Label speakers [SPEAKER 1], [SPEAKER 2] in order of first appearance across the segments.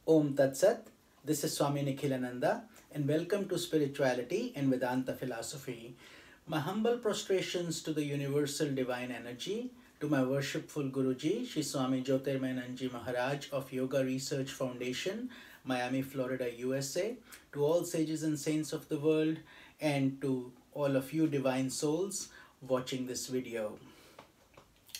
[SPEAKER 1] Om Tat Sat. This is Swami Nikhilananda and welcome to Spirituality and Vedanta Philosophy. My humble prostrations to the universal divine energy, to my worshipful Guruji, Shri Swami Jyotirmayananji Maharaj of Yoga Research Foundation, Miami, Florida, USA, to all sages and saints of the world, and to all of you divine souls watching this video.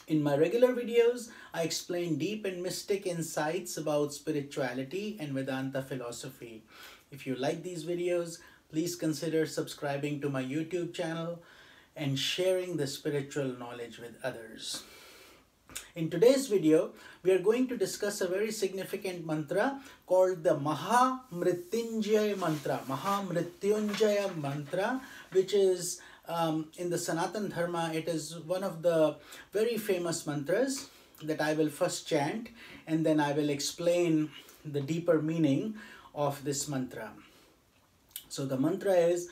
[SPEAKER 1] In my regular videos, I explain deep and mystic insights about spirituality and Vedanta philosophy. If you like these videos, please consider subscribing to my YouTube channel and sharing the spiritual knowledge with others. In today's video, we are going to discuss a very significant mantra called the Maha Mrityunjaya Mantra. Maha Mrityunjaya Mantra, which is in the Sanatan Dharma, it is one of the very famous mantras that I will first chant and then I will explain the deeper meaning of this mantra. So the mantra is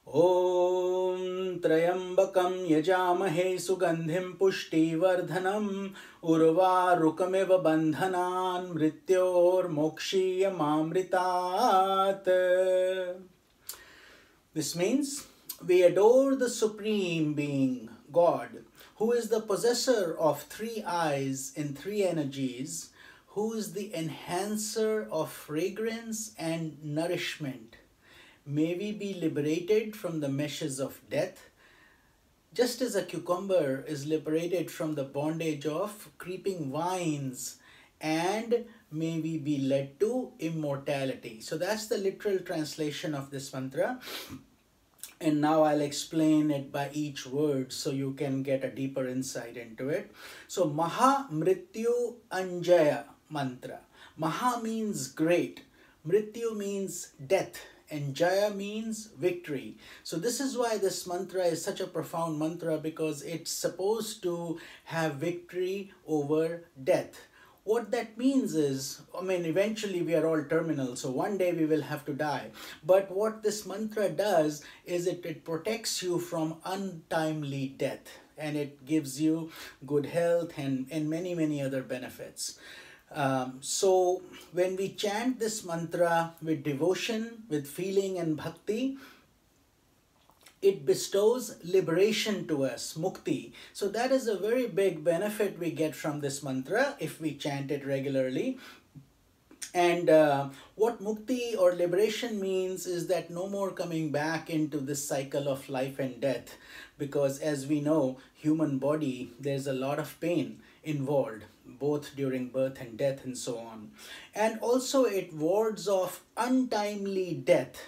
[SPEAKER 1] Om Trayambakam Yajamahe Sugandhim Pushti Vardhanam Urva Rukameva Bandhanan Mrityor Mokshiya Mamritat. This means we adore the Supreme Being, God, who is the possessor of three eyes and three energies, who is the enhancer of fragrance and nourishment. May we be liberated from the meshes of death, just as a cucumber is liberated from the bondage of creeping vines, and may we be led to immortality. So that's the literal translation of this mantra. And now I'll explain it by each word so you can get a deeper insight into it. So Maha Mrityunjaya Mantra. Maha means great. Mrityu means death. And Jaya means victory. So this is why this mantra is such a profound mantra, because it's supposed to have victory over death. What that means is, eventually we are all terminal, so one day we will have to die. But what this mantra does is it protects you from untimely death, and it gives you good health and many, many other benefits. So when we chant this mantra with devotion, with feeling and bhakti, it bestows liberation to us, mukti. So that is a very big benefit we get from this mantra if we chant it regularly. And what mukti or liberation means is that no more coming back into this cycle of life and death. Because as we know, human body, there's a lot of pain involved, both during birth and death and so on. And also it wards off untimely death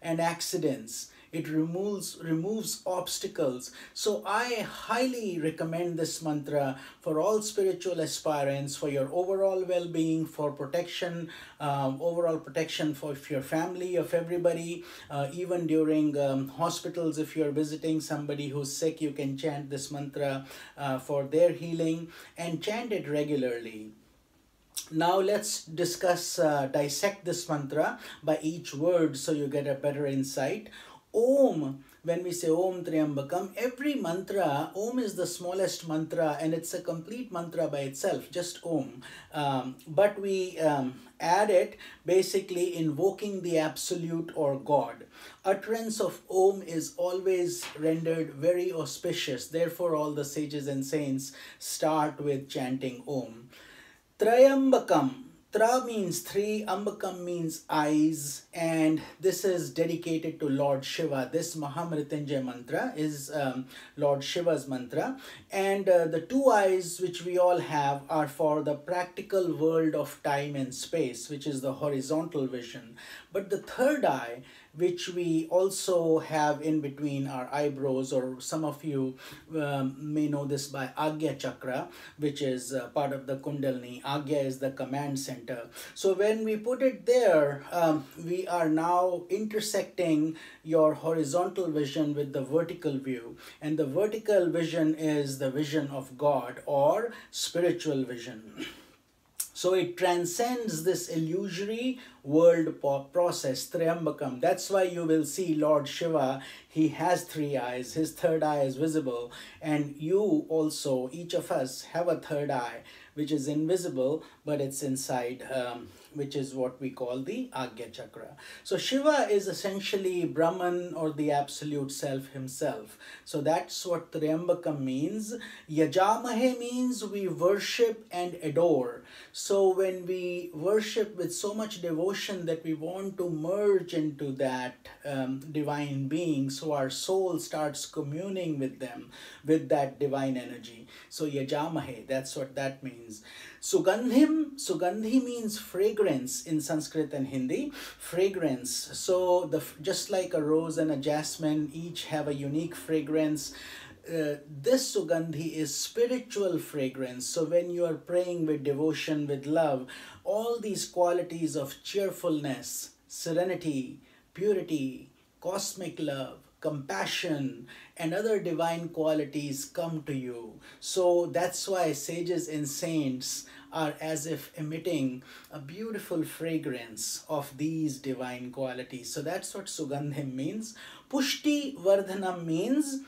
[SPEAKER 1] and accidents. It removes obstacles. So I highly recommend this mantra for all spiritual aspirants, for your overall well-being, for protection, overall protection for your family, of everybody. Even during hospitals, if you're visiting somebody who's sick, you can chant this mantra for their healing, and chant it regularly. Now let's dissect this mantra by each word so you get a better insight. Om, when we say Om Trayambakam, every mantra, Om is the smallest mantra and it's a complete mantra by itself, just Om. But we add it basically invoking the Absolute or God. Utterance of Om is always rendered very auspicious. Therefore, all the sages and saints start with chanting Om. Trayambakam. Tra means three, Ambakam means eyes, and this is dedicated to Lord Shiva. This Maha Mrityunjaya Mantra is Lord Shiva's mantra, and the two eyes which we all have are for the practical world of time and space, which is the horizontal vision. But the third eye, which we also have in between our eyebrows, or some of you may know this by Agya Chakra, which is part of the Kundalini. Agya is the command center. So when we put it there, we are now intersecting your horizontal vision with the vertical view. And the vertical vision is the vision of God or spiritual vision. So it transcends this illusory world process, Trayambakam. That's why you will see Lord Shiva, he has three eyes, his third eye is visible, and you also, each of us, have a third eye, which is invisible, but it's inside which is what we call the Agya Chakra. So Shiva is essentially Brahman, or the absolute self himself. So that's what Triambakam means. Yajamahe means we worship and adore. So when we worship with so much devotion that we want to merge into that divine being, so our soul starts communing with them, with that divine energy. So Yajamahe, that's what that means. Sugandhim, Sugandhi means fragrance in Sanskrit and Hindi. Fragrance. So just like a rose and a jasmine each have a unique fragrance, this Sugandhi is spiritual fragrance. So when you are praying with devotion, with love, all these qualities of cheerfulness, serenity, purity, cosmic love, compassion, and other divine qualities come to you. So that's why sages and saints are as if emitting a beautiful fragrance of these divine qualities. So that's what Sugandhim means. Pushti Vardhanam means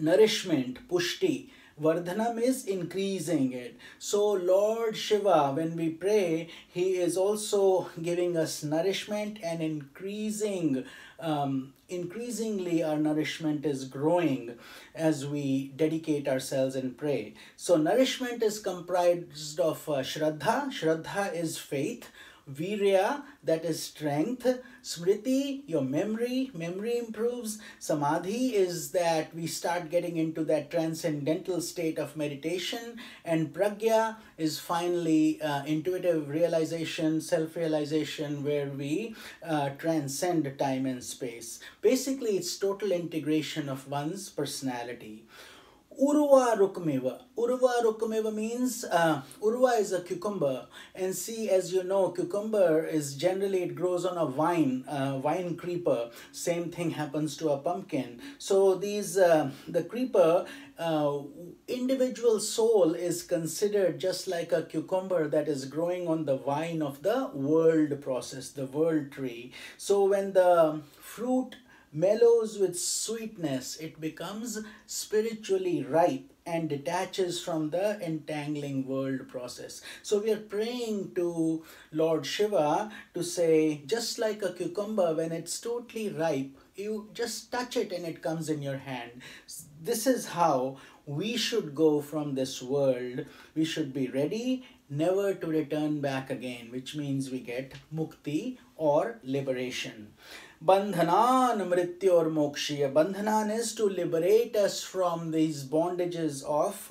[SPEAKER 1] nourishment. Pushti. Vardhanam is increasing it. So Lord Shiva, when we pray, he is also giving us nourishment and increasingly our nourishment is growing as we dedicate ourselves and pray. So nourishment is comprised of Shraddha. Shraddha is faith. Virya, that is strength. Smriti, your memory improves. Samadhi is that we start getting into that transcendental state of meditation. And Pragya is finally intuitive realization, self-realization, where we transcend time and space. Basically, it's total integration of one's personality. Urva Rukmeva. Urva Rukmeva means, Urva is a cucumber. And see, as you know, cucumber is generally, it grows on a vine creeper. Same thing happens to a pumpkin. So these, the creeper, individual soul is considered just like a cucumber that is growing on the vine of the world process, the world tree. So when the fruit mellows with sweetness, it becomes spiritually ripe and detaches from the entangling world process. So we are praying to Lord Shiva to say, just like a cucumber, when it's totally ripe, you just touch it and it comes in your hand. This is how we should go from this world. We should be ready never to return back again, which means we get mukti or liberation. Bandhanan Mrityor Mokshiya. Bandhanan is to liberate us from these bondages of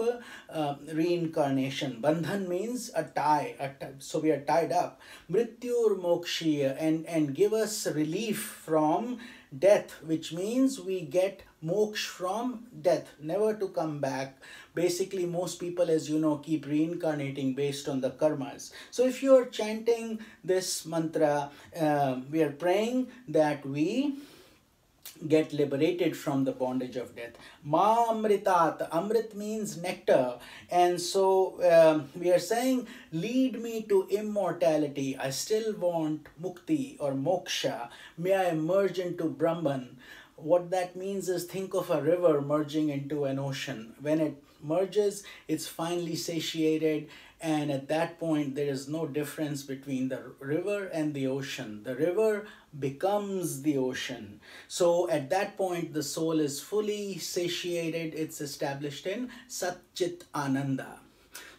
[SPEAKER 1] reincarnation. Bandhan means a tie, so we are tied up. Mrityor Mokshiya, and give us relief from death, which means we get moksha from death, never to come back. Basically, most people, as you know, keep reincarnating based on the karmas. So if you are chanting this mantra, we are praying that we get liberated from the bondage of death. Maha Mrityunjaya. Amrit means nectar. And so we are saying, lead me to immortality. I still want mukti or moksha. May I merge into Brahman. What that means is, think of a river merging into an ocean. When it merges, it's finally satiated, and at that point there is no difference between the river and the ocean. The river becomes the ocean. So at that point the soul is fully satiated. It's established in Sat Chit Ananda.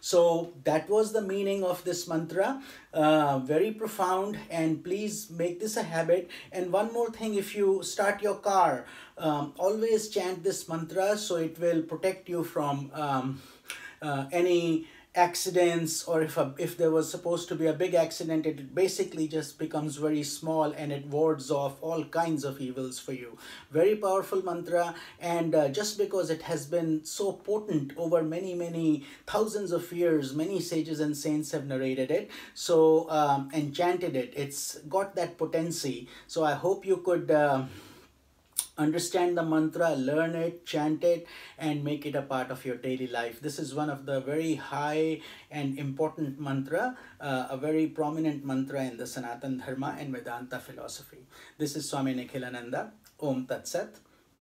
[SPEAKER 1] So that was the meaning of this mantra. Very profound, and please make this a habit. And one more thing, if you start your car, always chant this mantra, so it will protect you from any accidents, or if there was supposed to be a big accident, it basically just becomes very small and it wards off all kinds of evils for you. Very powerful mantra, and just because it has been so potent over many thousands of years, many sages and saints have narrated it, so and chanted it. It's got that potency. So I hope you could understand the mantra, learn it, chant it, and make it a part of your daily life. This is one of the very high and important mantra, a very prominent mantra in the Sanatan Dharma and Vedanta philosophy. This is Swami Nikhilananda. Om Tat Sat.